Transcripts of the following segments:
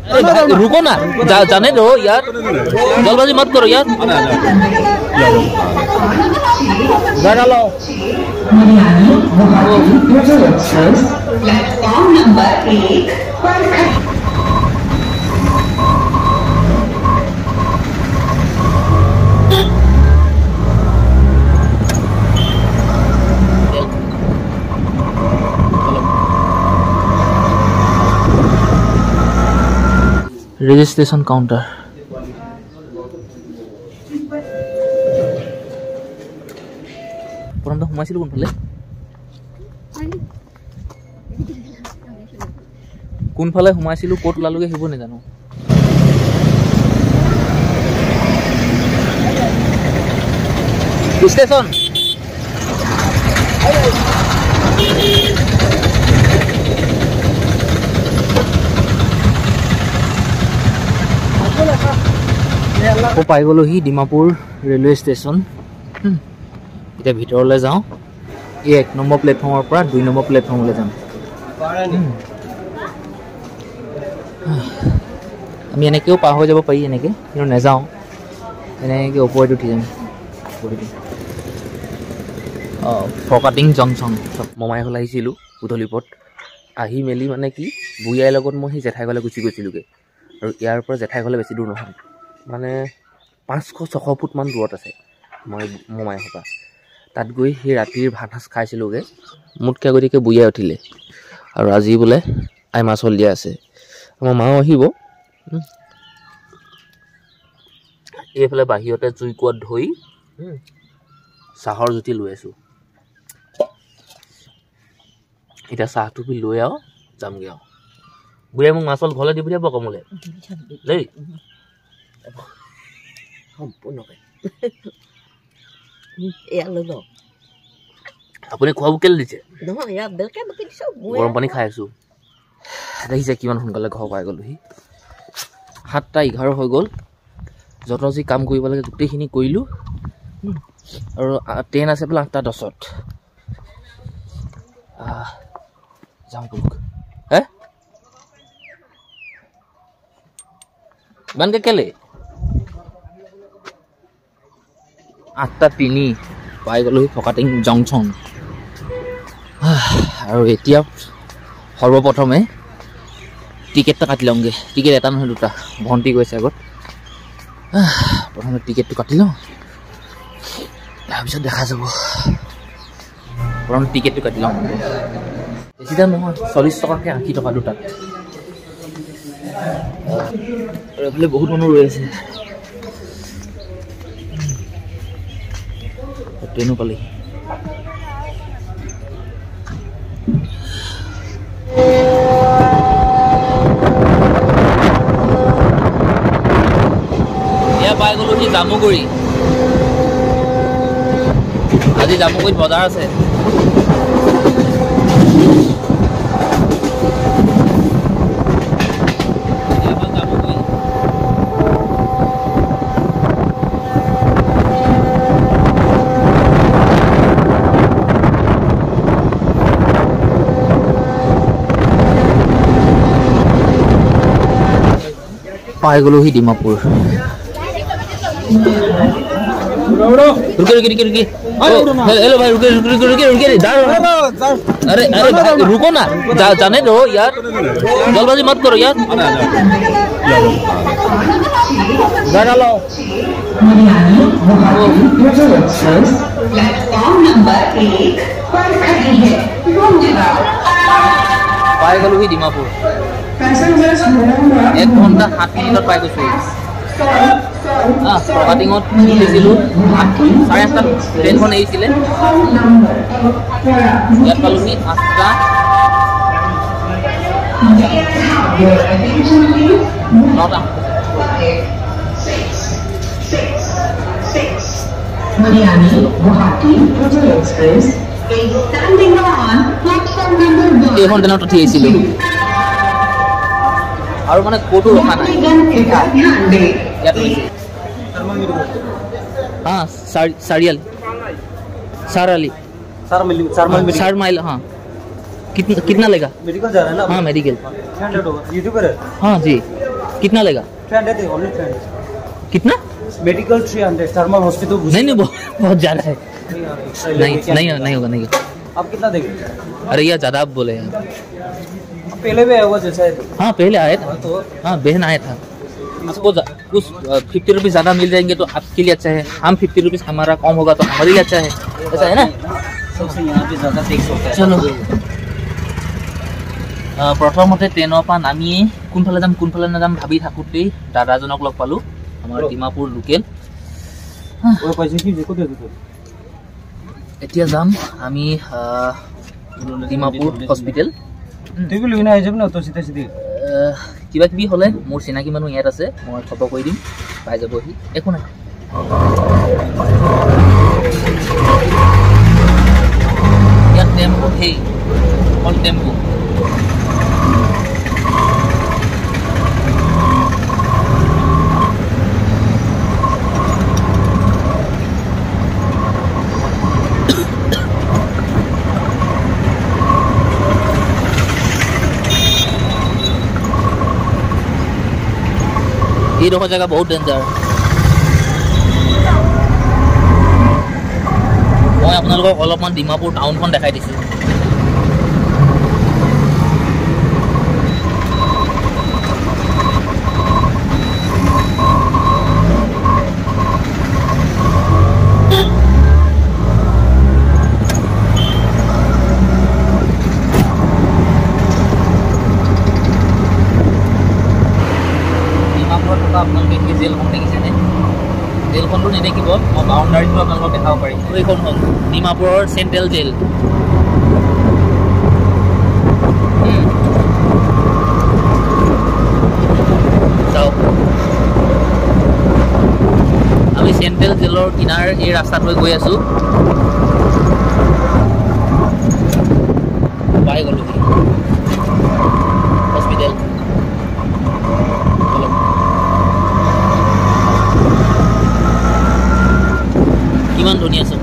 रुको ना, जाने दो यार, जल्दबाजी मत करो यार। डालो प्लेटफॉर्म नंबर 1 पर रेजिस्ट्रेशन काउंटर प्रथम सोमाइছিলো কোনফালে সোমাইছিলো কোট ওলালোগে হেব নে জানো স্টেশন পাই গলোহি ডিমাপুৰ ৰেলৱে ষ্টেচন এতিয়া ভিতৰলৈ যাওঁ এই 1 নম্বৰ প্লেটফৰ্মৰ পৰা 2 নম্বৰ প্লেটফৰ্মলৈ যাম আমি এনেকেও পাৰ হৈ যাব পাৰি এনেকে কিন্তু নেযাওঁ এনেকে ওপৰত উঠি যাম ফকাটিং জংচন মমাই হল আহিছিলোঁ উধলিপত আহি মেলি মানে কি বুঢ়াইৰ লগত মই সেই জেঠাই ঘৰলৈ গুচি গৈছিলোঁগৈ আৰু ইয়াৰ পৰা জেঠাই ঘৰলৈ বেছি দূৰ নহয় মানে 500-600 ফুট মান দূৰত আছে মই মমাই হবা তাত গৈ সেই ৰাতিৰ ভাত সাজ খাইছিলোঁগৈ মুঠকৈ গতিকে বুঢ়াই উঠিলে আৰু আজি বোলে আই মাছ হল দিয়া আছে আমাৰ মাও আহিব এইফালে বাহিৰতে জুইকুৱাত ধৰি চাহৰ জুতি লৈ আছোঁ এতিয়া চাহটো পি লৈ আৰু যামগৈ আৰু বুঢ়াই মোক মাছ হল ঘৰলৈ দি পঠিয়াব কমলে দেই সম্পূৰ্ণকৈ আপুনি খোৱাবোৰ কেলে দিছে গৰম পানী খাই আছোঁ দেখিছে কিমান সোনকালে ঘৰ পাই গ'লোহি 7:11 হৈ গ'ল যত যি কাম কৰিব লাগে গোটেইখিনি কৰিলোঁ আৰু ট্ৰেইন আছে বোলে 8:10 যাওঁ তোক ইমানকৈ কেলে 8:03 পাই গ'লোহি ফকাটিং জংচন আৰু এতিয়া সৰ্বপ্ৰথমে টিকেটটা কাটি লওঁগৈ টিকেট এটা নহয় দুটা ভণ্টি গৈছে আগত প্ৰথমে টিকেটটো কাটি লওঁ তাৰপিছত দেখা যাব প্ৰথমে টিকেটটো কাটি লওঁ বেছি দাম নহয় 40 টকাকৈ 80 টকা দুটাত আৰু এইফালে বহুত মানুহ ৰৈ আছে ট্ৰেইনো পালি পাই গ'লোহি জামুগুৰি আজি জামুগুৰিত বজাৰ আছে পাই গ'লোহি ডিমাপুৰ रुके हेलो भाई रुके अरे भाई रुको ना जाने दो यार जल्दबाजी मत करो यार डालो प्लेटफॉर्म नंबर 1 पर खड़ी है पाई गलोহি ডিমাপুৰ 1 ঘণ্টা 7 মিনিটত পাই গৈছো ফকাটিঙত উঠিছিলোঁ 8:30 ট্ৰেইনখন এৰিছিলে ইয়াত পালোহি 8টা এইখন ট্ৰেইনত উঠি আহিছিলোঁ আৰু মানে ক'তো ৰখা নাই ইয়াত हाँ सारियल साराली सार माइल हाँ कितना लेगा मेडिकल जा रहा है ना हाँ मेडिकल 300 होगा यूट्यूबर है हाँ जी कितना लेगा 300 है ओनली 300 कितना मेडिकल 300 थर्मल हॉस्पिटल नहीं बहुत ज़्यादा है नहीं होगा आप कितना देंगे अरे यार ज़्यादा आप बोले हैं पहले भी आया हुआ जैसा है हाँ पहले आया था तो हाँ बहन आया था आपको कुछ 50 रुपीज़ ज़्यादा मिल जाएंगे तो आपके लिए अच्छा है हम 50 रुपीज़ हमारा कम होगा तो हमारे लिए अच्छा है ऐसा है ना सबसे यहाँ पे ज़्यादा टैक्स होता है चलो प्रथमते ट्रेনৰ পৰা নামিয়ে কোনফালে নাযাম ভাবি থাকোঁতেই দাদাজনক লগ পালোঁ আমাৰ ডিমাপুৰ লোকেল এতিয়া যাম আমি ডিমাপুৰ হস্পিটেল কিবা কিবি হ'লে মোৰ চিনাকি মানুহ ইয়াত আছে মই খবৰ কৰি দিম পাই যাবহি একো নাই ইয়াত টেম্পু সেই অল টেম্পু ये रखा जगह बहुत डेंजर मैं अपना अलपमान डिमापुर टाउन देखा दी আপোনালোকে জেলখন দেখিছেনে জেলখনটো নেদেখিব মই বাউণ্ডাৰীটো আপোনালোকক দেখাব পাৰিম এইখন হ'ল ডিমাপুৰৰ চেণ্ট্ৰেল জেল চাওক আমি চেণ্ট্ৰেল জেলৰ কিনাৰ এই ৰাস্তাটোৱে গৈ আছোঁ পাই গ'লোঁ হস্পিটেল কিমান ধুনীয়া আছে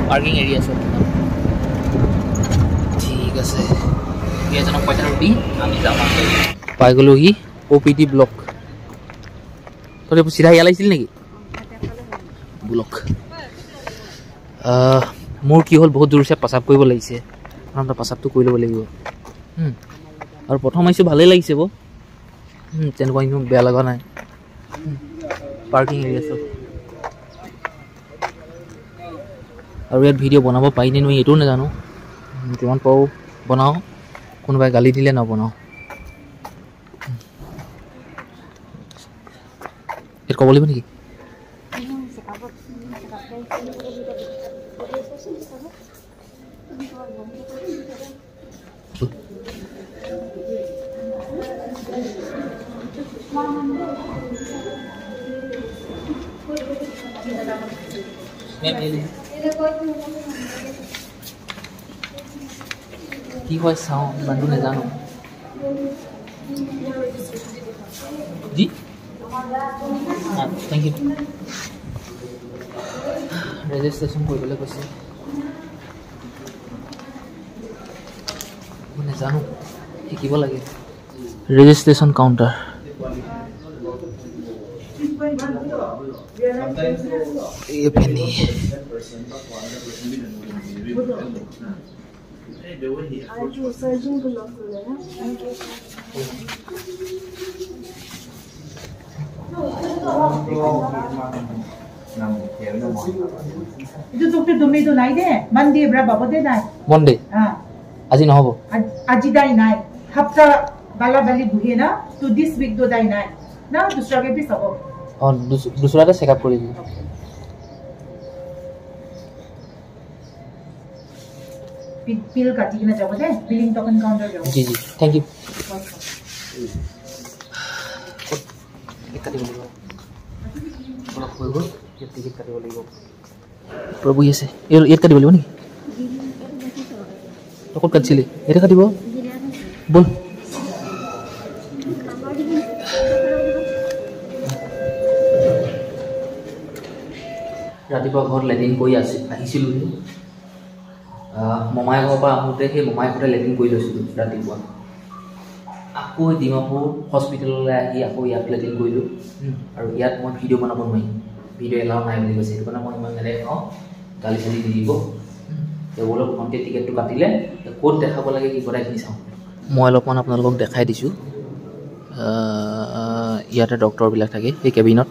পাৰ্কিং এৰিয়া আছে ঠিক আছে এজনক পইচাটো দি আমি যাম পাই গ'লোহি OPD ব্লক তই চিধা ইয়ালৈ আহিছিল নেকি ব্লক মোৰ কি হ'ল বহুত দূৰছে প্ৰস্ৰাৱ কৰিব লাগিছে প্ৰথমতে প্ৰস্ৰাৱটো কৰি ল'ব লাগিব আৰু প্ৰথম আহিছোঁ ভালেই লাগিছে তেনেকুৱা ইমান বেয়া লগা নাই পাৰ্কিং এৰিয়া চব আৰু ইয়াত ভিডিঅ' বনাব পাৰিনে নোৱাৰি এইটোও নাজানো যিমান পাৰোঁ বনাওঁ কোনোবাই গালি দিলে নবনাওঁ ইয়াত ক'ব লাগিব নেকি কি হয় চাওঁ ইমানটো নাজানো জি থেংক ইউ ৰেজিষ্ট্ৰেশ্যন কৰিবলৈ কৈছে নাজানো শিকিব লাগে ৰেজিষ্ট্ৰেশ্যন কাউণ্টাৰ ये penny itu dokter domi itu nai de Monday berapa bote nai Monday আজি নহব আজি dai nai hafta bala bali buhe na to this week do dai nai na dusra ke bhi sabo और दूसरा का checkup करेंगे bill काटी के ना जाओ दे बिलिंग टोकन काउंटर जाओ जी थैंक यू एक काटी बोलिबो बोला होइबो ये टिकट काटी बोलिबो प्रभु ये से ये काटी बोलिबो नी तो कौन काटছিলি এটা কাটিব बोल ৰাতিপুৱা ঘৰত লেট্ৰিন কৰি আহিছিলোঁ মমায়েকৰ পৰা আহোঁতে সেই মমায়েকহঁতে লেট্ৰিন কৰি লৈছিলোঁ ৰাতিপুৱা। আকৌ ডিমাপুৰ হস্পিটেললৈ আহি আকৌ ইয়াত লেট্ৰিন কৰিলোঁ আৰু ইয়াত মই ভিডিঅ' বনাব নোৱাৰিম, ভিডিঅ' এলাও নাই বুলি কৈছে। সেইটো কাৰণে মই ইমান নেদেখাওঁ, গালি চালি দি দিব। টেবুলত ফ্ৰণ্টে টিকেটটো কাটিলে ক'ত দেখাব লাগে কি কথা এইখিনি চাওঁ। মই অলপমান আপোনালোকক দেখাই দিছোঁ। ইয়াতে ডক্টৰবিলাক থাকে সেই কেবিনত।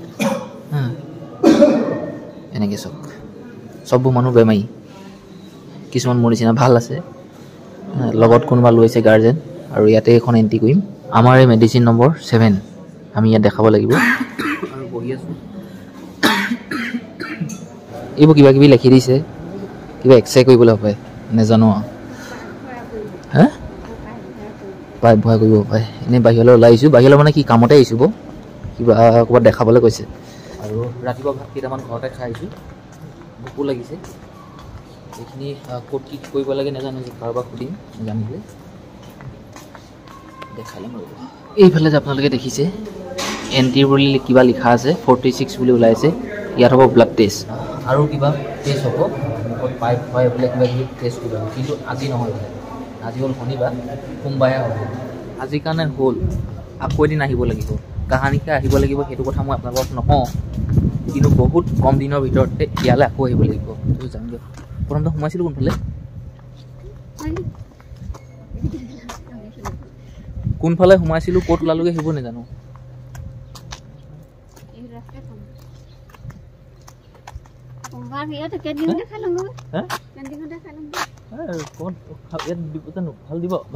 এনেকৈ চববোৰ মানুহ বেমাৰী, কিছুমান মোৰ নিচিনা ভাল আছে, লগত কোনোবা লৈছে গাৰ্জেন। আৰু ইয়াতে এখন এণ্ট্ৰি কৰিম। আমাৰ এই মেডিচিন নম্বৰ 7 আমি ইয়াত দেখাব লাগিব। আৰু বহি আছোঁ, এইবোৰ কিবা কিবি লিখি দিছে, কিবা এক্সৰে কৰিবলৈ পায় নেজানো। হা পাই ভয় কৰিব পাৰে। এনেই বাহিৰলৈ ওলাই আহিছোঁ। বাহিৰলৈ মানে কি কামতে আহিছোঁ, কিবা ক'ৰবাত দেখাবলৈ কৈছে। আৰু ৰাতিপুৱা ভাত কেইটামান ঘৰতে খাই আহিছোঁ, ভোকো লাগিছে। এইখিনি ক'ত কি কৰিব লাগে নাজানো, কাৰোবাক সুধিম জানিলে দেখাই ল'ম। আৰু এইফালে যে আপোনালোকে দেখিছে এণ্ট্ৰি বুলি কিবা লিখা আছে, 46 বুলি ওলাইছে। ইয়াত হ'ব ব্লাড টেষ্ট আৰু কিবা টেষ্ট হ'ব, মুখত পাইপ হয় বোলে কিবা কিবি টেষ্ট কৰিব। কিন্তু আজি নহয় বোলে, আজি হ'ল শনিবাৰ, সোমবাৰে হ'ব। আজিৰ কাৰণে হ'ল, আকৌ এদিন আহিব লাগিব, কাহানিকৈ আহিব লাগিব সেইটো কথা মই আপোনালোকক নকওঁ, কিন্তু বহুত কম দিনৰ ভিতৰতে ইয়ালৈ আকৌ আহিব লাগিব। যাম দিয়ক। প্ৰথমতে সোমাইছিলোঁ কোনফালে, কোনফালে সোমাইছিলোঁ, ক'ত ওলালোগৈ সেইবোৰ নাজানো।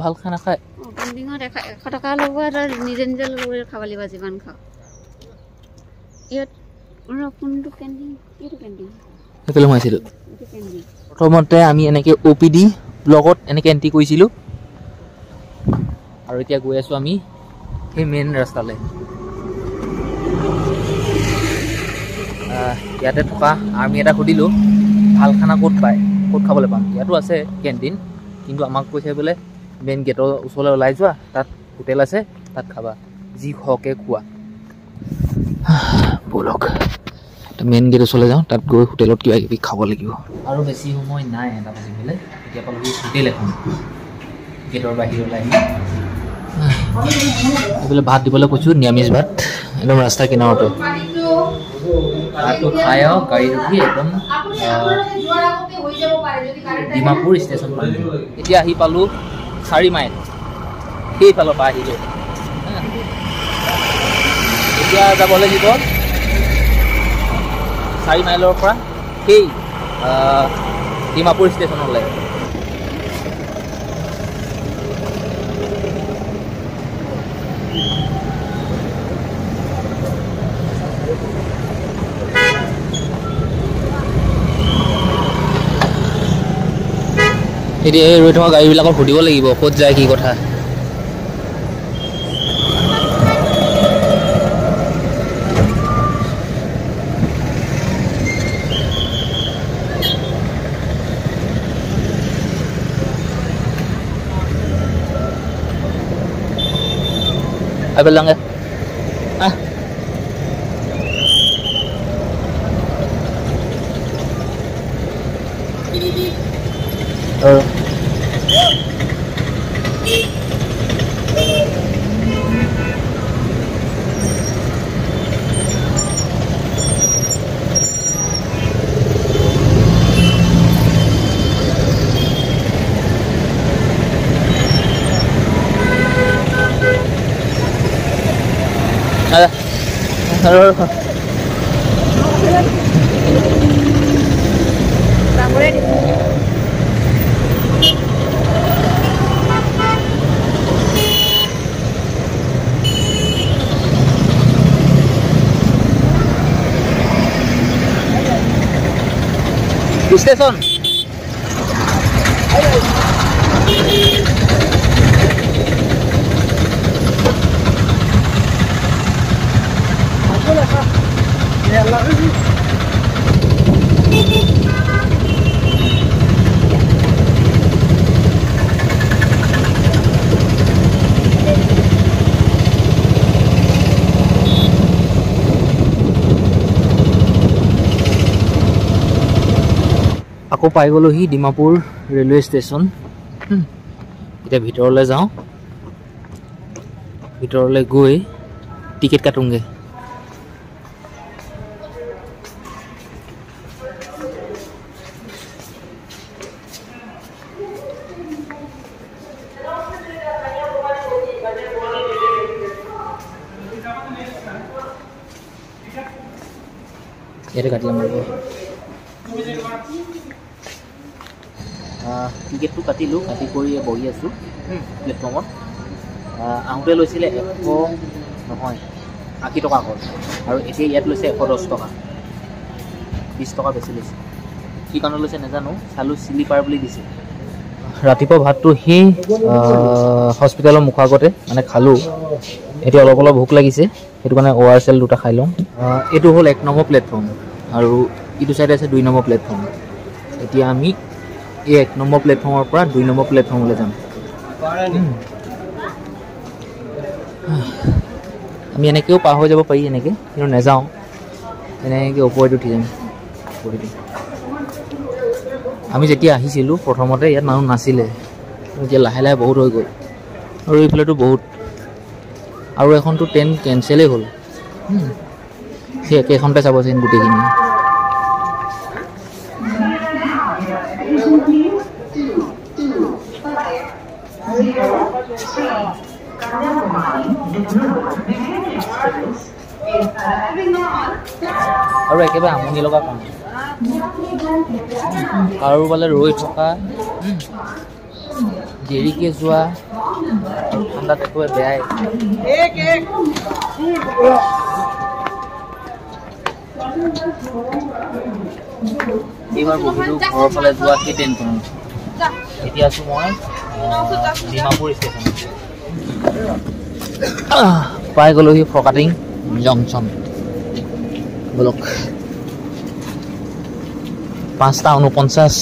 ভাল খানা খায় টকা ল'ব, নিজে নিজে খাব লাগিব যিমান খাওঁ। ইয়াত কোনটো কেণ্টিন, এইটো কেণ্টিন সেইফালে সোমাইছিলোঁ। প্ৰথমতে আমি এনেকৈ OPD ব্লগত এনেকৈ এণ্ট্ৰি কৰিছিলোঁ, আৰু এতিয়া গৈ আছোঁ আমি সেই মেইন ৰাস্তালৈ। ইয়াতে থকা আৰ্মি এটা সুধিলোঁ ভাল খানা ক'ত পায়, ক'ত খাবলৈ পাম। ইয়াতো আছে কেণ্টিন, কিন্তু আমাক কৈছে বোলে মেইন গেটৰ ওচৰলৈ ওলাই যোৱা, তাত হোটেল আছে, তাত খাবা, যি সৰহকৈ খোৱা। ব'লক মেইন গেট ওচৰলৈ যাওঁ, তাত গৈ হোটেলত কিবা কিবি খাব লাগিব। আৰু বেছি সময় নাই, 1টা বাজিবলৈ। এতিয়া পালোহি হোটেল এখন, গেটৰ বাহিৰলৈ আহি এইফালে ভাত দিবলৈ কৈছোঁ, নিৰামিষ ভাত, একদম ৰাস্তাৰ কিনাৰতে। ভাতটো খাই আৰু গাড়ী ৰখি একদম ডিমাপুৰ ষ্টেচন পালোঁ। এতিয়া আহি পালোঁ 4 মাইল, সেইফালৰ পৰা আহিলোঁ। এতিয়া যাব লাগিব 4 মাইলৰ পৰা সেই ডিমাপুৰ ষ্টেচনলৈ। এতিয়া ৰৈ থকা গাড়ীবিলাকক সুধিব লাগিব ক'ত যায় কি কথা। Abel lang ya. Station. আকৌ পাই গ'লোহি ডিমাপুৰ ৰেলৱে ষ্টেচন। এতিয়া ভিতৰলৈ যাওঁ, ভিতৰলৈ গৈ টিকেট কাটোঁগৈ। ইয়াতে কাটি ল'ম লাগিব। টিকেটটো কাটিলোঁ, কাটি কৰি বহি আছোঁ প্লেটফৰ্মত। আহোঁতে লৈছিলে 100 নহয় 80 টকা হ'ল, আৰু এতিয়া ইয়াত লৈছে 110 টকা, 20 টকা বেছি লৈছে। কি কাৰণে লৈছে নাজানো, চালোঁ শ্লিপাৰ বুলি দিছে। ৰাতিপুৱা ভাতটো সেই হস্পিটেলৰ মুখৰ আগতে মানে খালোঁ। এতিয়া অলপ অলপ ভোক লাগিছে, সেইটো কাৰণে ORCL 2টা খাই লওঁ। এইটো হ'ল 1 নম্বৰ প্লেটফৰ্ম, আৰু ইটো চাইডে আছে 2 নম্বৰ প্লেটফৰ্ম। এতিয়া আমি এই 1 নম্বৰ প্লেটফৰ্মৰ পৰা 2 নম্বৰ প্লেটফৰ্মলৈ যাম। আমি এনেকৈও পাৰ হৈ যাব পাৰি, এনেকৈ কিন্তু নাযাওঁ, এনেকৈ ওপৰত উঠি যাম। আমি যেতিয়া আহিছিলোঁ প্ৰথমতে ইয়াত মানুহ নাছিলে, এতিয়া লাহে লাহে বহুত হৈ গ'ল, আৰু এইফালেতো বহুত। আৰু এখনতো ট্ৰেইন কেঞ্চেলেই হ'ল, সেই একেখনতে চাবচোন গোটেইখিনি। আৰু একেবাৰে আমনি লগা কাম, কাৰোবালৈ ৰৈ থকা, দেৰিকৈ যোৱা, আৰু ঠাণ্ডাত একেবাৰে বেয়াই। এইবাৰ বহিলোঁ ঘৰৰ ফালে যোৱা সেই ট্ৰেইনখনত। এতিয়া আছোঁ মই ডিমাপুৰ ষ্টেচনত। পাই গ'লোহি ফৰকাটিং জংচন। বলক 5:49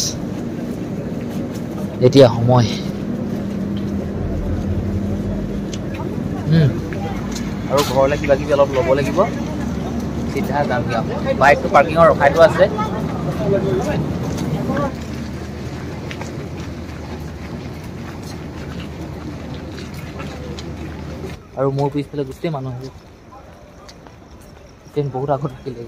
এতিয়া সময়। আৰু ঘৰলৈ কিবা কিবি অলপ ল'ব লাগিব, চিধা যামগৈ। বাইকটো পাৰ্কিঙত ৰখাই থোৱা আছে। আৰু মোৰ পিছফালে গোটেই মানুহ আহিব, ট্ৰেইন বহুত আগত থাকিলে।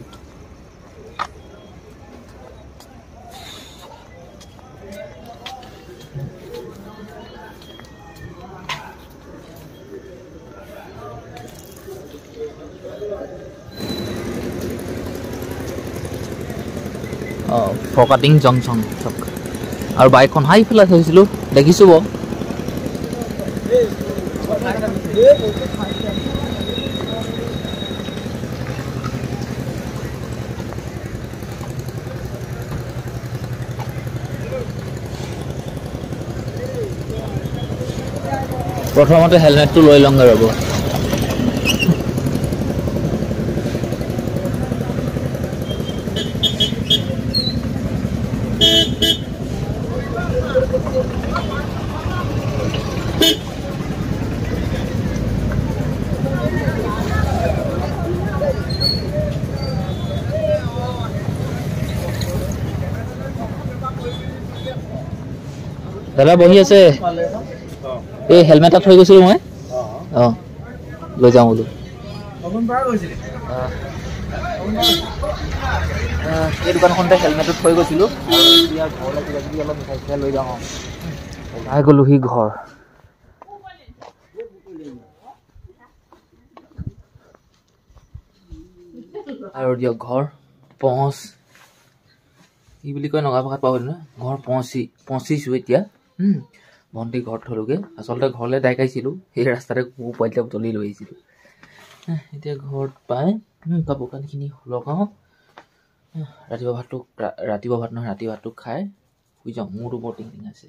ফৰকাটিং জংচন চব। আৰু বাইকখন হাই পেলাই থৈছিলোঁ, দেখিছোঁ বাৰু। প্ৰথমতে হেলমেটটো লৈ লওঁগৈ ৰ'ব। দাদা বহি আছে, এই হেলমেট এটা থৈ গৈছিলোঁ মই। লৈ যাওঁ বোলো। এই দোকানখনতে হেলমেটটো থৈ গৈছিলোঁ, এতিয়া ঘৰলৈ কিবা কিবি অলপ মিঠাই চিঠাই লৈ যাওঁ। ওলাই গ'লোহি ঘৰ। আৰু দিয়ক ঘৰ পहुঁচ, কি বুলি কয় নগা ভাষাত পাহৰিলোঁ নহয়, ঘৰ পहुঁচিছোঁ এতিয়া। ভণ্টি ঘৰত থলোগৈ। আচলতে ঘৰলৈ ডাইৰেক্ট আহিছিলোঁ, সেই ৰাস্তাতে কুকুৰ পোৱালিটা বুটলি লৈ আহিছিলোঁ। এতিয়া ঘৰত পাই কাপোৰ কানিখিনি লগাওঁ, ৰাতিপুৱা ভাত নহয় ৰাতি ভাতটো খাই শুই যাওঁ। মোৰতো বৰ টিং টিং আছে।